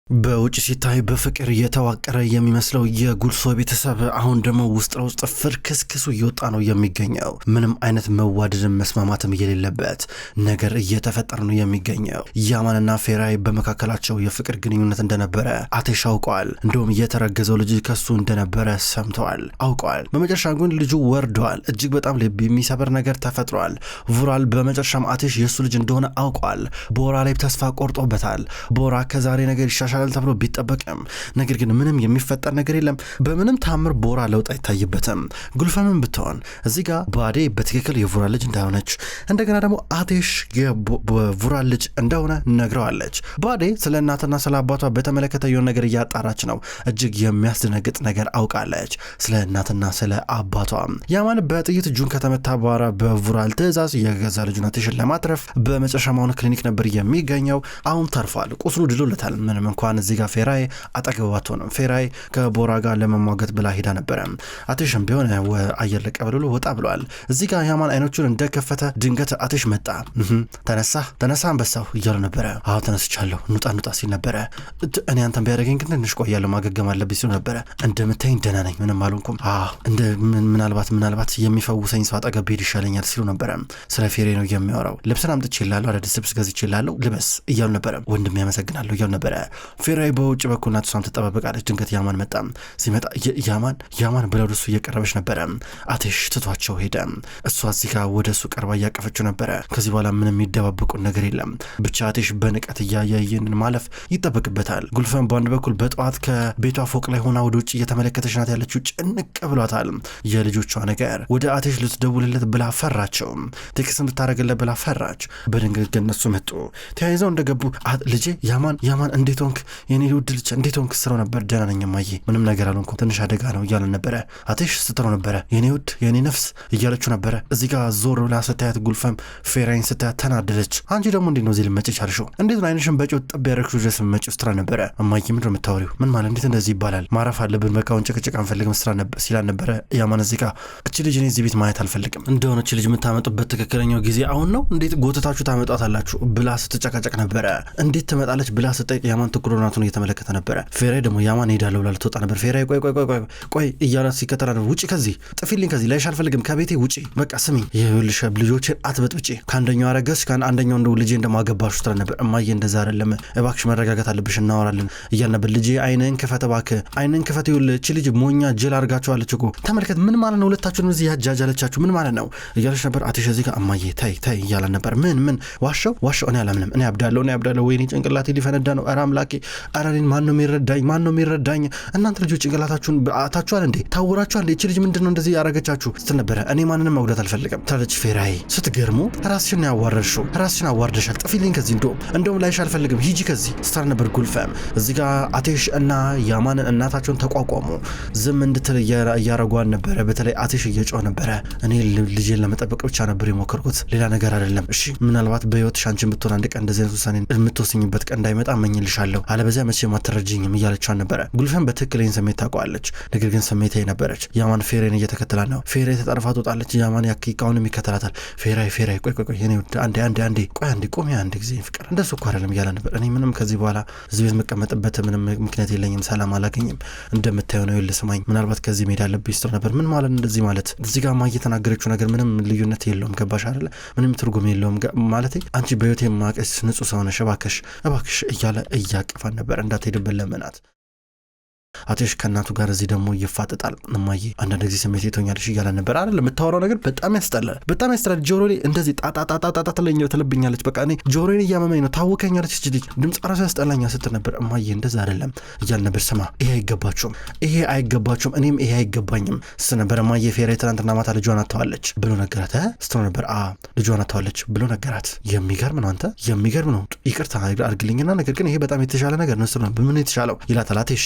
በውጭ ሲታይ በፍቅር የተዋቀረ የሚመስለው የጉልሶ ቤተሰብ አሁን ደግሞ ውስጥ ለውስጥ ፍርክስክሱ እየወጣ ነው የሚገኘው። ምንም አይነት መዋደድን መስማማትም የሌለበት ነገር እየተፈጠረ ነው የሚገኘው። ያማንና ፌራይ በመካከላቸው የፍቅር ግንኙነት እንደነበረ አቴሽ አውቀዋል። እንደውም የተረገዘው ልጅ ከሱ እንደነበረ ሰምተዋል፣ አውቀዋል። በመጨረሻ ግን ልጁ ወርደዋል። እጅግ በጣም ልብ የሚሰበር ነገር ተፈጥሯል። ቮራል በመጨረሻም አቴሽ የእሱ ልጅ እንደሆነ አውቀዋል። ቦራ ላይ ተስፋ ቆርጦበታል። ቦራ ከዛሬ ነገር ይሻሻል ተብሎ ቢጠበቅም ነገር ግን ምንም የሚፈጠር ነገር የለም። በምንም ታምር ቦራ ለውጥ አይታይበትም። ጉልፈምን ብትሆን እዚህ ጋር ባዴ በትክክል የቮራ ልጅ እንዳሆነች እንደገና ደግሞ አቴሽ የቮራ ልጅ እንደሆነ ነግረዋለች። ባዴ ስለ እናትና ስለ አባቷ በተመለከተ የሆነ ነገር እያጣራች ነው። እጅግ የሚያስደነግጥ ነገር አውቃለች ስለ እናትና ስለ አባቷ። ያማን በጥይት እጁን ከተመታ በኋላ በቮራል ትዕዛዝ የገዛ ልጁን አቴሽን ለማትረፍ በመጨረሻ ማሆነ ክሊኒክ ነበር የሚገኘው። አሁን ተርፏል። ቁስሉ ድሎለታል። ምንም እንኳን እዚህ ጋር ፌራይ አጠገባቶ ነው። ፌራይ ከቦራ ጋር ለመሟገት ብላ ሄዳ ነበረ። አቴሽም ቢሆን አየር ለቀበሉ ወጣ ብሏል። እዚህ ጋር ያማን አይኖቹን እንደከፈተ ድንገት አቴሽ መጣ። ተነሳ አንበሳው እያሉ ነበረ። አዎ ተነስቻለሁ፣ ኑጣ ሲል ነበረ። እኔ አንተን ቢያደርገኝ ግን ትንሽ ቆያለሁ፣ ማገገም አለብኝ ሲሉ ነበረ። እንደምታይኝ ደህና ነኝ፣ ምንም አልሆንኩም። ምናልባት የሚፈውሰኝ ሰው አጠገብ ሄድ ይሻለኛል ሲሉ ነበረ። ስለ ፌሬ ነው የሚያወራው። ልብስን አምጥቼልሃለሁ፣ አዳዲስ ልብስ ገዝቼልሃለሁ፣ ልበስ እያሉ ነበረ። ወንድሜ ያመሰግናለሁ እያሉ ነበረ። ፌራይ በውጭ በኩል ናት፣ እሷም ትጠባበቃለች። ድንገት ያማን መጣ። ሲመጣ ያማን ብለው እሱ እየቀረበች ነበረ። አቴሽ ትቷቸው ሄደ። እሷ እዚህ ጋር ወደ እሱ ቀርባ እያቀፈችው ነበረ። ከዚህ በኋላ ምንም የሚደባበቁን ነገር የለም። ብቻ አቴሽ በንቀት እያየን ማለፍ ይጠበቅበታል። ጉልፈን በአንድ በኩል በጠዋት ከቤቷ ፎቅ ላይ ሆና ወደ ውጭ እየተመለከተች ናት ያለችው። ጭንቅ ብሏታል የልጆቿ ነገር። ወደ አቴሽ ልትደውልለት ብላ ፈራቸው። ቴክስት ልታደርግለት ብላ ፈራች። በድንገት ግን እነሱ መጡ። ተያይዘው እንደገቡ ልጄ ያማን እንዴት ሆንክ የኔ ውድ ልጅ እንዴት ሆንክ ስለው ነበር። ደህና ነኝ እማዬ፣ ምንም ነገር አልሆንኩም፣ ትንሽ አደጋ ነው እያለ ነበረ። አቴሽ ስትለው ነበረ የኔ ውድ የኔ ነፍስ እያለችው ነበረ። እዚህ ጋር ዞር ብላ ስታያት ጉልፈም ፌራይን ስታያት ተናደደች። አንቺ ደግሞ እንዴት ነው እዚህ ልመጪ ቻልሽው? እንዴት ነው አይንሽን በጮት ጥብ ያደረግሽው ድረስ መጪ ስትራ ነበረ። እማዬ ምንድን ነው የምታወሪው? ምን ማለት እንዴት እንደዚህ ይባላል? ማረፍ አለብን፣ በቃውን ጭቅጭቅ አንፈልግም ሲላል ነበረ። ያማን እዚህ ጋር እቺ ልጅ እኔ እዚህ ቤት ማየት አልፈልግም፣ እንደሆነ እቺ ልጅ የምታመጡበት ትክክለኛው ጊዜ አሁን ነው፣ እንዴት ጎትታችሁ ታመጣታላችሁ ብላ ስትጨቃጨቅ ነበረ። እንዴት ትመጣለች ብላ ስጠይቅ ያማን ትኩሮናቱን እየተመለከተ ነበረ። ፌራይ ደግሞ ያማን ሄዳለሁ ብላ ልትወጣ ነበር። ፌራይ ቆይ እያላት ሲከተላ ነበር። ውጪ፣ ከዚህ ጥፊልኝ፣ ከዚህ ላይሽ አልፈልግም፣ ከቤቴ ውጪ፣ በቃ ስሚኝ፣ ይኸውልሽ ልጆችን አትበጥብጪ፣ ከአንደኛው አረገዝሽ ከአንደኛው እንደው ልጄ እንደማገባሽ ትላ ነበር። እማዬ እንደዛ አይደለም፣ እባክሽ መረጋጋት አለብሽ፣ እናወራለን እያል ነበር። ልጄ አይንህን ክፈት እባክህ፣ አይንህን ክፈት፣ ይኸውልህ እቺ ልጅ ሞኛ ጅል አድርጋችኋለች እኮ ተመልከት፣ ምን ማለት ነው? ሁለታችሁንም እዚህ ያጃጃለቻችሁ ምን ማለት ነው እያለች ነበር። አቴሽ እዚህ ጋር እማዬ ተይ እያለ ነበር። ምን ዋሸው እኔ አላምንም፣ እኔ አብዳለሁ፣ ወይኔ ጭንቅላቴ ሊፈነዳ ነው፣ ኧረ አምላኬ፣ ኧረ እኔን ማን ነው የሚረዳኝ? እናንተ ልጆች ጭንቅላታችሁን አታችኋል እንዴ? ታውራችኋል እንዴ? እቺ ልጅ ምንድነው እንደዚህ ያረጋቻችሁ ስትል ነበረ። እኔ ማንንም መጉዳት አልፈልግም ታለች ፌራይ። ስትገርሙ ራስሽን ያዋረድሽው፣ ራስሽን አዋርደሻል፣ ጥፊልኝ ከዚህ እንደውም ላይሽ አልፈልግም፣ ሂጂ ከዚህ ስትል ነበር ጉልፈም። እዚህ ጋር አቴሽ እና ያማን እናታቸውን ተቋቋሙ። ዝም እንድትል እያረጓን ነበረ። በተለይ አቴሽ እየጮኸ ነበረ። እኔ ልጄን ለመጠበቅ ብቻ ነበር የሞከርኩት፣ ሌላ ነገር አይደለም። እሺ ምናልባት በህይወትሽ አንቺን ብትሆን አንድ ቀን እንደዚህ አይነት ውሳኔ የምትወስኝበት ቀን እንዳይመጣ እመኝልሻለሁ፣ አለበዚያ መቼም አትረጂኝም እያለቻን ነበረ። ጉልፈን በትክክለኝ ስሜት ታውቀዋለች። ነገር ግን ስሜታዊ ነበረች። ያማን ፌሬን እየተከተላት ነው። ፌሬ ተጠርፋ ትወጣለች። ያማን ያቂቃውንም ይከተላታል። ፌራይ ቆይ እኔ አንዴ ቆሚ አንድ ጊዜ ፍቅር እንደሱ እኮ አይደለም እያለ ነበር። እኔ ምንም ከዚህ በኋላ እዚህ ቤት መቀመጥበት ምንም ምክንያት የለኝም፣ ሰላም አላገኝም፣ እንደምታየው ነው ልስማኝ፣ ምናልባት ከዚህ መሄድ አለብኝ ስትል ነበር። ምን ማለት እንደዚህ ማለት እዚህ ጋር እየተናገረችው ነገር ምንም ልዩነት የለውም፣ ገባሽ አይደለ? ምንም ትርጉም የለውም ማለት አንቺ በህይወቴ የማቀስ ንጹህ ሰው ነሽ፣ እባክሽ እያለ እያቀፋን ነበር። እንዳትሄድብን ለመናት። አቴሽ ከእናቱ ጋር እዚህ ደግሞ ይፋጠጣል። እማዬ አንዳንድ ጊዜ ስሜት ይቶኛልሽ እያለ ነበር አይደል? የምታወራው ነገር በጣም ያስጠላል። ጆሮ ላይ እንደዚህ ጣጣጣጣጣ ትለብኛለች። በቃ እኔ ጆሮዬን እያመመኝ ነው፣ ታወከኛለች እቺ ልጅ፣ ድምፅ ራሱ ያስጠላኛል ስትል ነበር። እማዬ እንደዛ አይደለም እያለ ነበር። ስማ ይሄ አይገባችሁም፣ እኔም ይሄ አይገባኝም ስትል ነበር። እማዬ ፌራይ ትናንትና ማታ ልጇን አጥተዋለች ብሎ ነገራት ስትል ነበር። ልጇን አጥተዋለች ብሎ ነገራት። የሚገርም ነው አንተ፣ የሚገርም ነው። ይቅርታ አድርግልኝና ነገር ግን ይሄ በጣም የተሻለ ነገር ነው ስትል ነበር። ምን የተሻለው ይላታል አቴሽ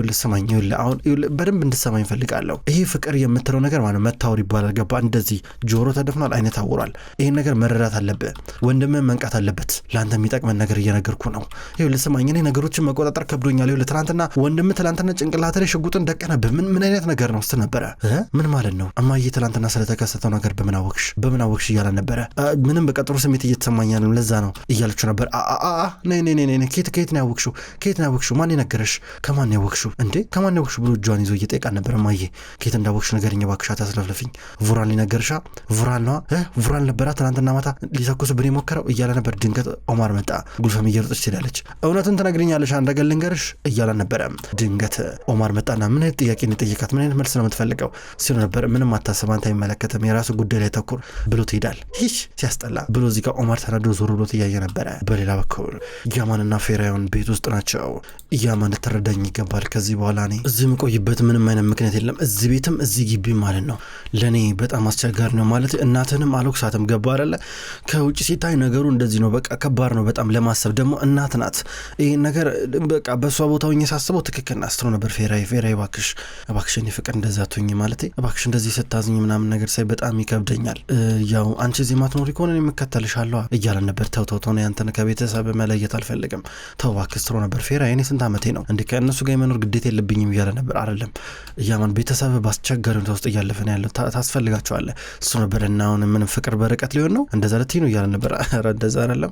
ልስማኝ አሁን በደንብ እንድትሰማኝ ፈልጋለሁ። ይሄ ፍቅር የምትለው ነገር ማለት መታወር ይባላል። ገባ? እንደዚህ ጆሮ ተደፍኗል፣ አይነት ታውሯል። ይሄን ነገር መረዳት አለብህ። ወንድምህ መንቃት አለበት። ለአንተ የሚጠቅመን ነገር እየነገርኩ ነው። ልስማኝ። እኔ ነገሮችን መቆጣጠር ከብዶኛል። ትናንትና ወንድምህ ትናንትና ጭንቅላት ላይ ሽጉጥን ደቀነብህ። ምን አይነት ነገር ነው ስትል ነበረ። ምን ማለት ነው እማዬ? ትናንትና ስለተከሰተው ነገር በምን አወቅሽ እያለ ነበረ። ምንም በቀጥሩ ስሜት እየተሰማኝ ነው፣ ለዛ ነው እያለችው ነበር። ነይ ከየት ነው ያወቅሽው? ማን ነገረሽ? ከማን ያወቅሽው እንዴ? ከማን ያወቅሽው ብሎ እጇን ይዞ እየጠየቃት ነበር። እማዬ ከየት እንዳወቅሽ ንገሪኝ እባክሽ፣ አታስለፍልፊኝ። ቡራን ሊነገርሻ? ቡራን ነበራ ትናንትና ማታ ሊተኩስብን የሞከረው እያለ ነበር። ድንገት ኦማር መጣ። ጉልፈም እየሮጠች ትሄዳለች። እውነቱን ትነግሪኛለሽ? አንድ ነገር ልንገርሽ እያለ ነበረ። ድንገት ኦማር መጣና ምን አይነት ጥያቄ ነው የጠየቃት? ምን አይነት መልስ ነው የምትፈልገው ሲሉ ነበር። ምንም አታስብ፣ አንተ አይመለከትም፣ የራሱ ጉዳይ ላይ ተኩር ብሎ ትሄዳል። ይህ ሲያስጠላ ብሎ እዚህ ጋር ኦማር ተናዶ ዞር ብሎ እያየ ነበረ። በሌላ በኩል ያማንና ፌራውን ቤት ውስጥ ናቸው። ያማን ልትረዳኝ ይገባል። ከዚህ በኋላ እኔ እዚህ የምቆይበት ምንም አይነት ምክንያት የለም። እዚህ ቤትም እዚህ ግቢ ማለት ነው ለእኔ በጣም አስቸጋሪ ነው ማለት እናትንም አልወቅሳትም። ገባ አይደለ? ከውጭ ሲታይ ነገሩ እንደዚህ ነው። በቃ ከባድ ነው በጣም ለማሰብ። ደግሞ እናት ናት። ይህን ነገር በቃ በእሷ ቦታ ሆኜ ሳስበው ትክክል ናስትሮ ነበር። ፌራይ እባክሽ እኔ ፍቅር እንደዛ ትሆኝ ማለት እባክሽ እንደዚህ ስታዝኝ ምናምን ነገር ሳይ በጣም ይከብደኛል። ያው አንቺ እዚህ ማትኖሪ ከሆነ እምከተልሻለሁ እያለ ነበር። ተው ነው ያንተን ከቤተሰብ መለየት አልፈልግም። ተው እባክህ ስትሮ ነበር። ፌራይ እኔ ስንት ዓመቴ ነው እንዴ ከእነሱ ጋር የመኖር ግዴታ የለብኝም እያለ ነበር። አይደለም ያማን ቤተሰብ በአስቸጋሪ ሁኔታ ውስጥ እያለፈ ነው ያለው። ታስፈልጋቸዋለህ እሱ ነበር። እና አሁን ምንም ፍቅር በርቀት ሊሆን ነው እንደዛ ልትይ ነው እያለ ነበር። ኧረ እንደዛ አይደለም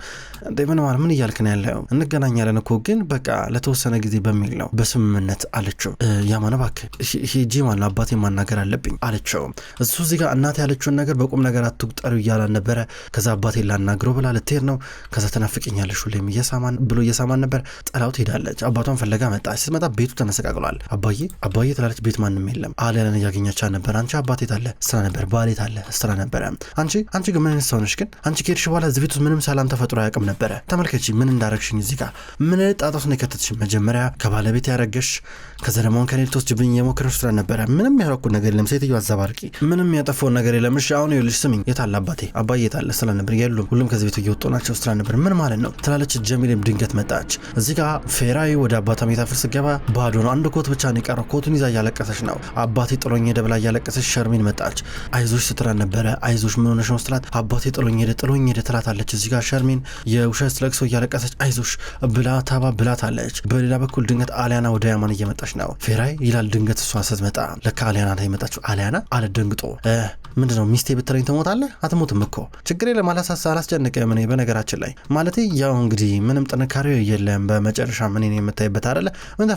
እንዴ ምን እያልክ ነው ያለው? እንገናኛለን እኮ ግን በቃ ለተወሰነ ጊዜ በሚል ነው በስምምነት አለችው። ያማን እባክህ ሂጂ ማለት አባቴ ማናገር አለብኝ አለችው። እሱ እዚህ ጋር እናት ያለችውን ነገር በቁም ነገር አትቁጠሪው እያለ ነበረ። ከዛ አባቴ ላናግረው ብላ ልትሄድ ነው። ከዛ ተናፍቀኛለሽ ሁሌም እየሳማን ነበር። ጠላው ትሄዳለች። አባቷን ፈለጋ መጣች። ስትመጣ ቤቱ ተመሰቃቅሏል። አባዬ ትላለች። ቤት ማንም የለም። አሊያንን እያገኘቻት ነበር። አንቺ አባቴ ታለ ስራ ነበር፣ ባሌ ታለ ስራ ነበረ። አንቺ ግን ምን አይነት ሰው ነሽ? ግን አንቺ ከሄድሽ በኋላ እዚህ ቤት ውስጥ ምንም ሰላም ተፈጥሮ አያውቅም ነበረ። ተመልከቺ ምን እንዳረግሽኝ እዚህ ጋር ምን ጣጣስ ነው የከተትሽ? መጀመሪያ ከባለቤት ያረገሽ፣ ከዛ ደግሞ ከኔ ልትወስጂብኝ የሞከረሽ ስራ ነበረ። ምንም ያረኩት ነገር የለም። ሴትዮ አዘባርቂ፣ ምንም ያጠፋውን ነገር የለም። እሺ አሁን ይኸውልሽ ስሚኝ፣ የታለ አባዬ የታለ ስራ ነበር። የሉም፣ ሁሉም ከዚህ ቤት እየወጡ ናቸው። ስራ ነበር። ምን ማለት ነው ትላለች። ጀሚልም ድንገት መጣች። እዚህ ጋር ፌራይ ወደ አባቷ ሜታ ፍርስ ገባ። ባዶ ነው። አንድ ኮት ብቻ ነው የቀረው። ኮቱን ይዛ እያለቀሰች ነው። አባቴ ጥሎኝ ሄደ ብላ እያለቀሰች ሸርሚን መጣች። አይዞሽ ስትላት ነበረ። አይዞሽ ምን ሆነሽ ነው ስትላት አባቴ ጥሎኝ ሄደ ትላታለች። እዚህ ጋር ሸርሚን የውሸት ለቅሶ እያለቀሰች አይዞሽ ብላታለች። በሌላ በኩል ድንገት አሊያና ወደ ያማን እየመጣች ነው። ፌራይ ይላል ድንገት እሷ ስትመጣ ለካ አሊያና ላይ መጣች። አሊያና አለ ደንግጦ ምንድነው ሚስቴ ብትለኝ ትሞታለህ? አትሞትም እኮ ችግር የለም አላስጨንቅም። እኔ በነገራችን ላይ ማለት ያው እንግዲህ ምንም ጥንካሬው የለም። በመጨረሻ ምን የምታይበት አይደለ? ምን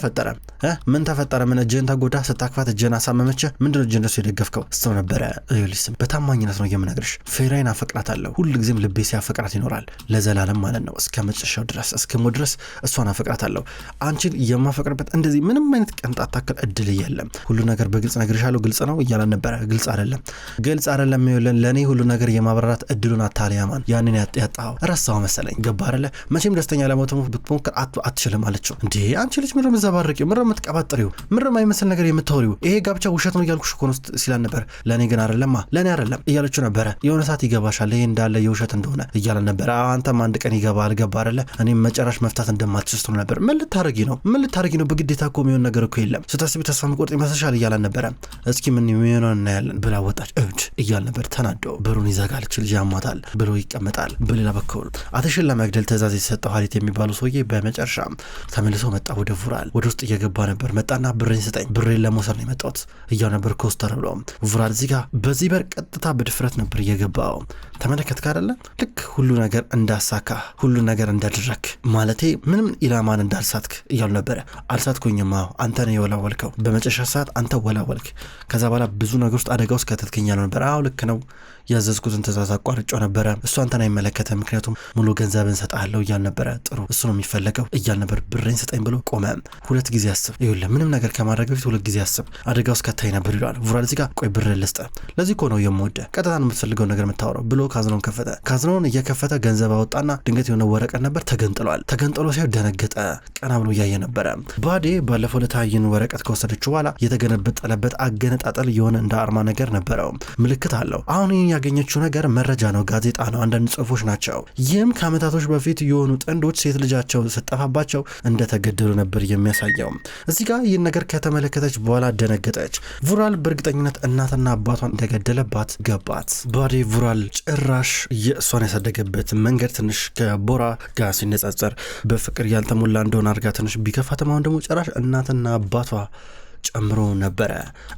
ተፈጠረ? ምን እጅህን ተጎዳ? ስታክፋት እጅህን አሳመመችህ? ምንድነው እጅ እንደሱ የደገፍከው? ስተው ነበረ። ይልስም በታማኝነት ነው የምነግርሽ። ፌራይን አፈቅራታለሁ። ሁልጊዜም ልቤ ሲያፈቅራት ይኖራል ለዘላለም ማለት ነው። እስከ መጨረሻው ድረስ እስከሞት ድረስ እሷን አፈቅራታለሁ። አንቺን የማፈቅርበት እንደዚህ ምንም አይነት ቅንጣት ታክል እድል የለም። ሁሉ ነገር በግልጽ ነግርሻለሁ። ግልጽ ነው እያለ ነበረ። ግልጽ አይደለም ይኸውልን ለእኔ ሁሉ ነገር የማብራራት እድሉን አታሊያማን ያንን ያጣው ረሳው መሰለኝ። ገባ አይደለ? መቼም ደስተኛ ለመሆን ብትሞክር አትችልም አለችው። እንዴ አንቺ ልጅ ምንም ዘባርቂው ምንም የምትቀባጥሪው ምንም አይመስል ነገር የምታወሪው ይሄ ጋብቻ ውሸት ነው እያልኩሽ እኮ ነው ሲላል ነበር። ለእኔ ግን ለእኔ አይደለም እያለችው ነበረ። የሆነ ሰዓት ይገባሻል ይሄ እንዳለ የውሸት እንደሆነ እያለ ነበረ። አንተም አንድ ቀን ይገባል። ገባ አይደለ? እኔም መጨረሻ መፍታት እንደማትችል ስትሆን ነበር። ምን ልታረጊ ነው? በግዴታ እኮ የሚሆን ነገር እኮ የለም። ስታስቢ ተስፋ መቆርጥ ይመስልሻል እያለ ነበረ። እስኪ ምን የሚሆነው እናያለን ብላ ወጣች። እብድ እያለ ነበር። ተናዶ በሩን ይዘጋል። ልጅ ያሟታል ብሎ ይቀመጣል። በሌላ በኩል አትሽን ለመግደል ትእዛዝ የተሰጠው ሀሊት የሚባሉ ሰውዬ በመጨረሻ ተመልሶ መጣ። ወደ ቡራል ወደ ውስጥ እየገባ ነበር። መጣና ብሬን ስጠኝ፣ ብሬን ለመውሰድ ነው የመጣሁት እያው ነበር ኮስተር ብሎ። ቡራል እዚህ ጋር በዚህ በር ቀጥታ በድፍረት ነበር እየገባው። ተመለከትክ አይደለ? ልክ ሁሉ ነገር እንዳሳካ ሁሉ ነገር እንዳደረክ ማለቴ ምንም ኢላማን እንዳልሳትክ እያሉ ነበረ። አልሳትኩኝማ አንተ ነው የወላወልከው። በመጨረሻ ሰዓት አንተ ወላወልክ። ከዛ በኋላ ብዙ ነገር ውስጥ አደጋ ውስጥ ከተትከኛል ነበር። አዎ ልክ ነው። ያዘዝኩትን ትእዛዝ አቋርጬው ነበረ። እሱ አንተን አይመለከትም፣ ምክንያቱም ሙሉ ገንዘብን ሰጣለሁ እያል ነበረ። ጥሩ እሱ ነው የሚፈለገው እያል ነበር። ብሬን ስጠኝ ብሎ ቆመ። ሁለት ጊዜ አስብ፣ ይኸውልህ ምንም ነገር ከማድረግ በፊት ሁለት ጊዜ አስብ፣ አደጋ ውስጥ ከታይ ነበር ይለዋል። ቡራል እዚህ ጋር ቆይ ብሬን ልስጥህ፣ ለዚህ እኮ ነው የምወደህ፣ ቀጥታ ነው የምትፈልገውን ነገር የምታወራው ብሎ ካዝናውን ከፈተ። ካዝናውን እየከፈተ ገንዘብ አወጣና ድንገት የሆነ ወረቀት ነበር ተገንጥሏል። ተገንጥሎ ሲያዩ ደነገጠ። ቀና ብሎ እያየ ነበረ። ባዴ ባለፈው ለታይን ወረቀት ከወሰደችው በኋላ የተገነበጠለበት አገነጣጠል የሆነ እንደ አርማ ነገር ነበረው። ምልክት አለው። አሁን ይህን ያገኘችው ነገር መረጃ ነው፣ ጋዜጣ ነው፣ አንዳንድ ጽሁፎች ናቸው። ይህም ከዓመታቶች በፊት የሆኑ ጥንዶች ሴት ልጃቸው ስጠፋባቸው እንደተገደሉ ነበር የሚያሳየው። እዚህ ጋር ይህን ነገር ከተመለከተች በኋላ ደነገጠች። ቡራል በእርግጠኝነት እናትና አባቷን እንደገደለባት ገባት። ባዴ ቡራል ጭራሽ የእሷን ያሳደገበት መንገድ ትንሽ ከቦራ ጋር ሲነጻጸር በፍቅር ያልተሞላ እንደሆነ አድርጋ ትንሽ ቢከፋትም አሁን ደግሞ ጭራሽ እናትና አባቷ ጨምሮ ነበረ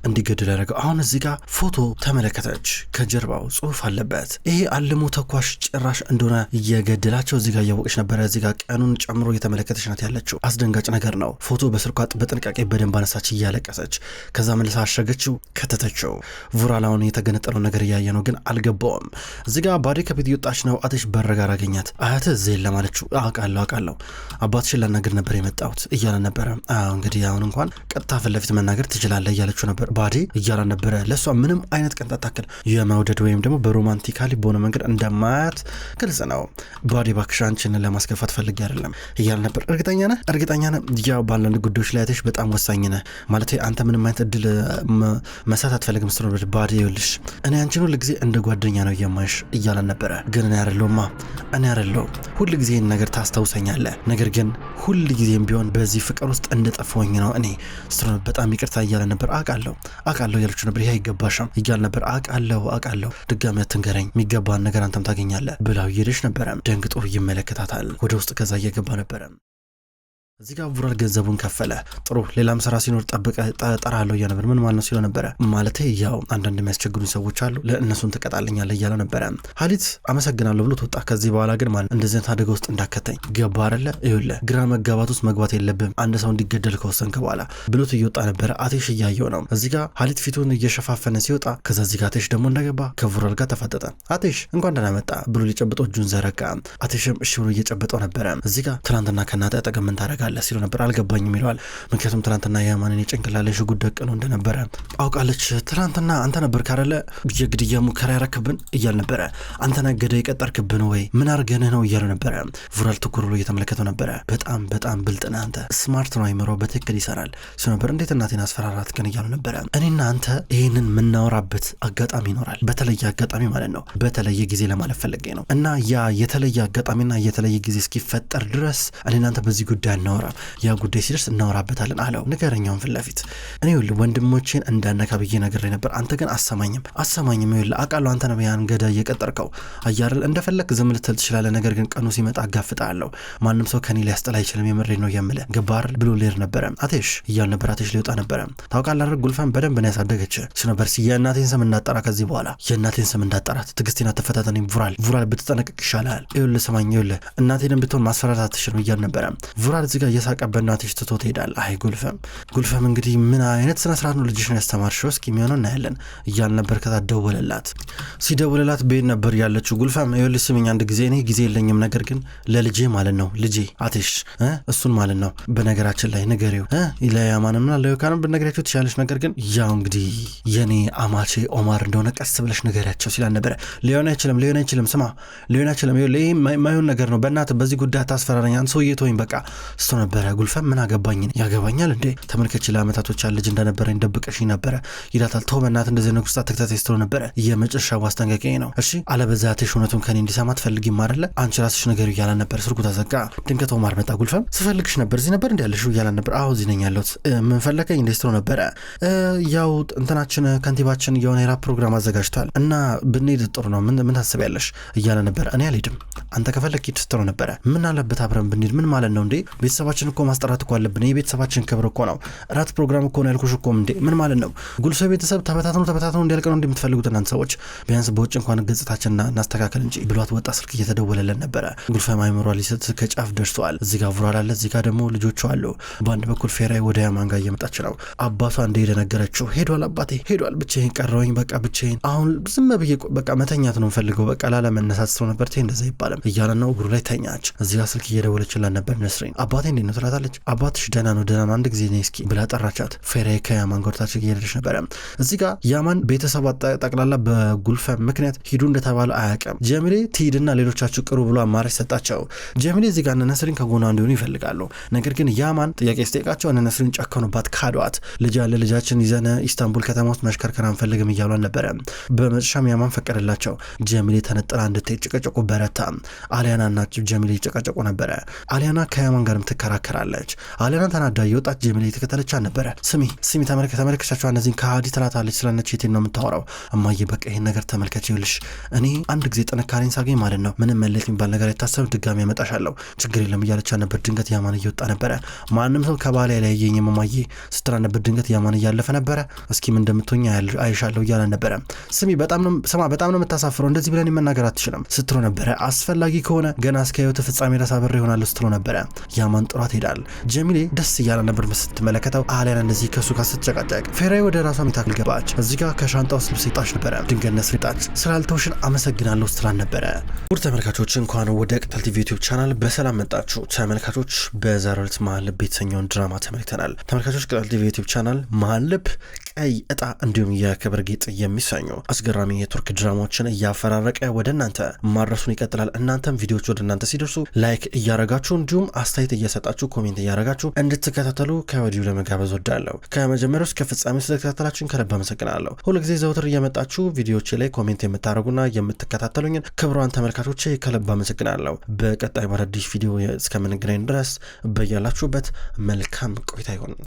እንዲገድል ያደረገው። አሁን እዚህ ጋር ፎቶ ተመለከተች፣ ከጀርባው ጽሁፍ አለበት። ይሄ አልሞ ተኳሽ ጭራሽ እንደሆነ እየገደላቸው እዚህ ጋር እያወቀች ነበረ። እዚህ ጋር ቀኑን ጨምሮ እየተመለከተች ናት ያለችው። አስደንጋጭ ነገር ነው። ፎቶ በስልኳ በጥንቃቄ በደንብ አነሳች እያለቀሰች። ከዛ መልሳ አሸገችው፣ ከተተችው። ቡራላውን የተገነጠለው ነገር እያየ ነው፣ ግን አልገባውም። እዚህ ጋር ባዴ ከቤት እየወጣች ነው። አትሽ በረጋር አገኛት። አያትህ እዚህ የለም አለችው። አውቃለሁ አባትሽን ላናግር ነበር የመጣሁት እያለ ነበረ። እንግዲህ አሁን እንኳን ቀጥታ ፊት ለፊት መናገር ትችላለህ እያለችው ነበር። ባዴ እያላ ነበረ ለሷ ምንም አይነት ቅንጣት ታክል የመውደድ ወይም ደግሞ በሮማንቲካሊ በሆነ መንገድ እንደማያት ግልጽ ነው። ባዴ እባክሽ አንቺን ለማስከፋት ፈልጌ አይደለም እያለ ነበር። እርግጠኛ ነህ? ያው ባለንድ ጉዳዮች ላይ አትሽ በጣም ወሳኝ ነህ ማለት አንተ ምንም አይነት እድል መሳት አትፈልግም ስትሆን ባዴ ይኸውልሽ እኔ አንቺን ሁል ጊዜ እንደ ጓደኛ ነው የማይሽ እያለ ነበረ። ግን እኔ አይደለሁም ሁል ጊዜ ይህን ነገር ታስታውሰኛለህ፣ ነገር ግን ሁል ጊዜም ቢሆን በዚህ ፍቅር ውስጥ እንደጠፋሁኝ ነው እኔ ስትሆን በጣም ይቅርታ እያለ ነበር። አውቃለሁ እያለችው ነበር። ይሄ አይገባሽም እያለ ነበር። አውቃለሁ ድጋሚ አትንገረኝ፣ የሚገባን ነገር አንተም ታገኛለህ ብላው እየሄደች ነበረ። ደንግጦ ይመለከታታል ወደ ውስጥ። ከዛ እየገባ ነበረ። እዚህ ጋር ቡራል ገንዘቡን ከፈለ። ጥሩ ሌላም ስራ ሲኖር ጠራለሁ እያለ ነበር። ምን ማለት ነው ሲለው ነበረ። ማለቴ ያው አንዳንድ የሚያስቸግሩኝ ሰዎች አሉ ለእነሱን ትቀጣለኛለህ እያለ ነበረ። ሀሊት አመሰግናለሁ ብሎ ተወጣ። ከዚህ በኋላ ግን ማለት እንደዚህ አደጋ ውስጥ እንዳከተኝ ገባ አይደለ? ይኸውልህ ግራ መጋባት ውስጥ መግባት የለብም አንድ ሰው እንዲገደል ከወሰንክ በኋላ ብሎት እየወጣ ነበረ። አቴሽ እያየው ነው። እዚህ ጋር ሀሊት ፊቱን እየሸፋፈነ ሲወጣ፣ ከዛ እዚህ ጋር አቴሽ ደግሞ እንደገባ ከቡራል ጋር ተፋጠጠ። አቴሽ እንኳን ደህና መጣ ብሎ ሊጨብጠው እጁን ዘረጋ። አቴሽም እሺ ብሎ እየጨበጠው ነበረ። እዚህ ጋር ትናንትና ከእናቴ አጠገብ ምን ታደርጋለህ ሲሉ ነበር። አልገባኝም ይለዋል። ምክንያቱም ትናንትና የማንን የጭንቅላለ ሽጉጥ ደቅኖ እንደነበረ አውቃለች። ትናንትና አንተ ነበር ካረለ የግድያ ሙከራ ያረክብን እያል ነበረ። አንተ ነገደ የቀጠርክብን ወይ ምን አርገንህ ነው እያለ ነበረ። ቡራል ትኩር ብሎ እየተመለከተው ነበረ። በጣም ብልጥ ነህ አንተ፣ ስማርት ነው አይምሮ በትክክል ይሰራል ሲሉ ነበር። እንዴት እናቴን አስፈራራት ግን እያሉ ነበረ። እኔና አንተ ይህንን የምናወራበት አጋጣሚ ይኖራል፣ በተለየ አጋጣሚ ማለት ነው። በተለየ ጊዜ ለማለት ፈልጌ ነው እና ያ የተለየ አጋጣሚና የተለየ ጊዜ እስኪፈጠር ድረስ እኔና አንተ በዚህ ጉዳይ እናወራ፣ ያ ጉዳይ ሲደርስ እናወራበታለን አለው። ንገረኛውን ፊት ለፊት እኔ ይኸውልህ ወንድሞቼን እንዳነካ ብዬ ነግሬህ ነበር። አንተ ግን አሰማኝም። ይኸውልህ አውቃለሁ አንተ ነው ያን ገዳይ እየቀጠርከው አያርል እንደፈለክ ዝም ልትል ትችላለህ፣ ነገር ግን ቀኑ ሲመጣ አጋፍጣለሁ። ማንም ሰው ከኔ ሊያስጠላ አይችልም። የምሬን ነው የምልህ ገባር ብሎ ሌር ነበረ። አቴሽ እያል ነበር። አቴሽ ሊወጣ ነበረ። ታውቃለህ አይደል ጉልፈን በደንብ ነው ያሳደገች ነበር። የእናቴን ስም እንዳጠራ ከዚህ በኋላ የእናቴን ስም እንዳጠራት ትግስቴን አትፈታተነኝ። ቡራል ብትጠነቅቅ ይሻላል። ይኸውልህ ስማኝ፣ ይኸውልህ እናቴንም ብትሆን ማስፈራራት አትችልም እያል ነበረ። ቡራል እዚህ ጋር እየሳቀበት እናትሽ ትቶ ትሄዳል። አይ ጉልፈም እንግዲህ ምን አይነት ስነ ስርዓት ነው ልጅሽን ያስተማርሽው? እስኪ የሚሆነው እናያለን እያል ነበር። ከዛ ሲደውልላት ቤት ነበር ያለችው። ጉልፈም ይኸውልሽ ስሚኝ አንድ ጊዜ እኔ ጊዜ የለኝም፣ ነገር ግን ለልጄ ማለት ነው ልጄ አቴሽ እሱን ማለት ነው በነገራችን ላይ ንገሪው ለያማንምና ለዮካንም ብነገራቸው ትችላለች፣ ነገር ግን ያው እንግዲህ የኔ አማቼ ኦማር እንደሆነ ቀስ ብለሽ ንገሪያቸው ሲላል ነበረ። ሊሆን አይችልም ስማ ሊሆን አይችልም፣ ይሄ የማይሆን ነገር ነው፣ በእናትህ በዚህ ጉዳይ ታስፈራረኝ አንድ ሰውዬ ተወኝ በቃ እሱ ነበረ። ጉልፈም ምን አገባኝ ያገባኛል እንዴ ተመልከች ለአመታቶች ልጅ እንደነበረኝ ደብቀሽኝ ነበረ ይላታል። ተው በእናትህ እንደዚህ ነው ውስጥ ተከታታይ ስትሮ ነበረ። የመጨረሻ ማስጠንቀቂያ ነው እሺ፣ አለበዛትሽ እውነቱን ከኔ እንዲሰማ ትፈልጊም አይደለ? አንቺ ራስሽ ነገር እያለ ነበር። ስልኩ ተዘጋ። ድንገት ኦማር መጣ። ጉልፈም ስፈልግሽ ነበር እዚህ ነበር እንዴ ያለሽው እያለ ነበር። አዎ እዚህ ነኝ ያለሁት። ምን ፈለከኝ እንዴ ስትሮ ነበረ። ያው እንትናችን ከንቲባችን የሆነ የራፕ ፕሮግራም አዘጋጅቷል እና ብንሄድ ጥሩ ነው ምን ታስቢያለሽ እያለ ነበር። እኔ አልሄድም አንተ ከፈለክ ሂድ ስትሮ ነበረ። ምን አለበት አብረን ብንሄድ ምን ማለት ነው እንዴ? ቤተሰባችን እኮ ማስጠራት እኮ አለብን። የቤተሰባችን ክብር እኮ ነው። ራት ፕሮግራም እኮ ነው ያልኩሽ እኮ እንዴ ምን ማለት ነው? ጉልሶ ቤተሰብ ተበታትነው እንዲያልቅ ነው እንደምትፈልጉት እናንተ ሰዎች? ቢያንስ በውጭ እንኳን ገጽታችንና እናስተካከል እንጂ ብሏት ወጣ። ስልክ እየተደወለለን ነበረ። ጉልፈም አይምሯ ሊሰጥ ከጫፍ ደርሷል። እዚህ ጋር ቡራል አለ፣ እዚህ ጋር ደግሞ ልጆቹ አሉ። በአንድ በኩል ፌራይ ወደ ያማን ጋር እየመጣች ነው። አባቷ እንደሄደ ነገረችው። ሄዷል አባቴ ሄዷል፣ ብቻዬን ቀረሁኝ በቃ ብቻዬን አሁን ዝም ብዬ በቃ መተኛት ነው ፈልገው በቃ ላለመነሳት ነው ነበር እንደዛ ይባላል እያለ ነው። እግሩ ላይ ተኛች። እዚህ ጋር ስልክ እየደወለችላት ነበር ነስሪን። አባቴ እንዴት ነው ትላታለች። አባትሽ ደህና ነው አንድ ጊዜ ነይ እስኪ ብላ ጠራቻት። ፌሬ ከያማን ጎርታች እየሄደች ነበረ። እዚህ ጋር ያማን ቤተሰብ ጠቅላላ በጉልፈም ምክንያት ሂዱ እንደተባለ አያውቅም። ጀሚሌ ትሂድና ሌሎቻችሁ ቅሩ ብሎ አማራጭ ሰጣቸው። ጀሚሌ እዚህ ጋር ነስሪን ከጎኗ እንዲሆኑ ይፈልጋሉ። ነገር ግን ያማን ጥያቄ ሲጠይቃቸው ነስሪን ጨከኑባት፣ ካዷት። ልጅ ያለ ልጃችን ይዘን ኢስታንቡል ከተማ ውስጥ መሽከርከር አንፈልግም እያሏን ነበረ። በመጨረሻም ያማን ፈቀደላቸው። ጀሚሌ ተነጥላ እንድትሄድ ጭቅጭቁ በረታ። አሊያና እና ጀሚሌ ጭቅጭቁ ነበረ። አሊያና ከያማን ጋርም ትከራከራለች። አሊያና ተናዳ የወጣት ጀሚሌ ተከተለቻ ነበረ። ስሚ ተመልከቻቸው እነዚህን ከሃዲ ትላታለች። ስለነች የቴን ነው የምታወራው? እማዬ በቃ ይሄን ነገር ተመልከች፣ ይልሽ እኔ አንድ ጊዜ ጥንካሬን ሳገኝ ማለት ነው ምንም መለየት የሚባል ነገር የታሰብ ድጋሚ ያመጣሻለሁ፣ ችግር የለም እያለቻ ነበር። ድንገት ያማን እየወጣ ነበረ። ማንም ሰው ከባላ ላይ ያየኝ እማዬ ስትራ ነበር። ድንገት ያማን እያለፈ ነበረ። እስኪ ምን እንደምትሆኛ አይሻለሁ እያለ ነበረ። ስሚ በጣም ነው የምታሳፍረው፣ እንደዚህ ብለን መናገር አትችልም ስትሎ ነበረ። አስፈላጊ ከሆነ ገና እስከ ህይወት ፍጻሜ ድረስ አብሬ ይሆናል ስትሎ ነበረ። ያማን ጥሯት ሄዳል። ጀሚሌ ደስ እያለ ነበር ስትመለከተው። አሊያን እንደዚህ ከሱ ጋር ስትጨቃጨቅ ፌራይ ወደ ራሷ ሚታክል ገባች። እዚህ ጋር ከሻንጣ ውስጥ ልብስ ይጣች ነበረ። ድንገት ነስሪን ጣች። ስላልተውሽን አመሰግናለሁ ስትላን ነበረ። ውድ ተመልካቾች እንኳን ወደ ቅጠል ቲቪ ዩቲዩብ ቻናል በሰላም መጣችሁ። ተመልካቾች በዛሬው ዕለት መሀል ልብ የተሰኘውን ድራማ ተመልክተናል። ተመልካቾች ቅጠል ቲቪ ዩቲዩብ ቻናል መሀል ልብ፣ ቀይ እጣ እንዲሁም የክብር ጌጥ የሚሰኙ አስገራሚ የቱርክ ድራማዎችን እያፈራረቀ ወደ እናንተ ማድረሱን ይቀጥላል። እናንተም ቪዲዮዎች ወደ እናንተ ሲደርሱ ላይክ እያረጋችሁ እንዲሁም አስተያየት እየሰጣችሁ ኮሜንት እያረጋችሁ እንድትከታተሉ ከወዲሁ ለመጋበዝ ወዳለሁ። ከመጀመሪያው እስከ ፍጻሜ ስለተከታተላችሁን ከልብ አመሰግናለሁ። ሁልጊዜ ዘውትር እየመጣችሁ ቪዲዮዎች ላይ ኮሜንት የምታደርጉና የምትከታተሉኝን ክቡራን ተመልካቾች ከልብ አመሰግናለሁ። በቀጣይ በአዲስ ቪዲዮ እስከምንገናኝ ድረስ በያላችሁበት መልካም ቆይታ ይሁን።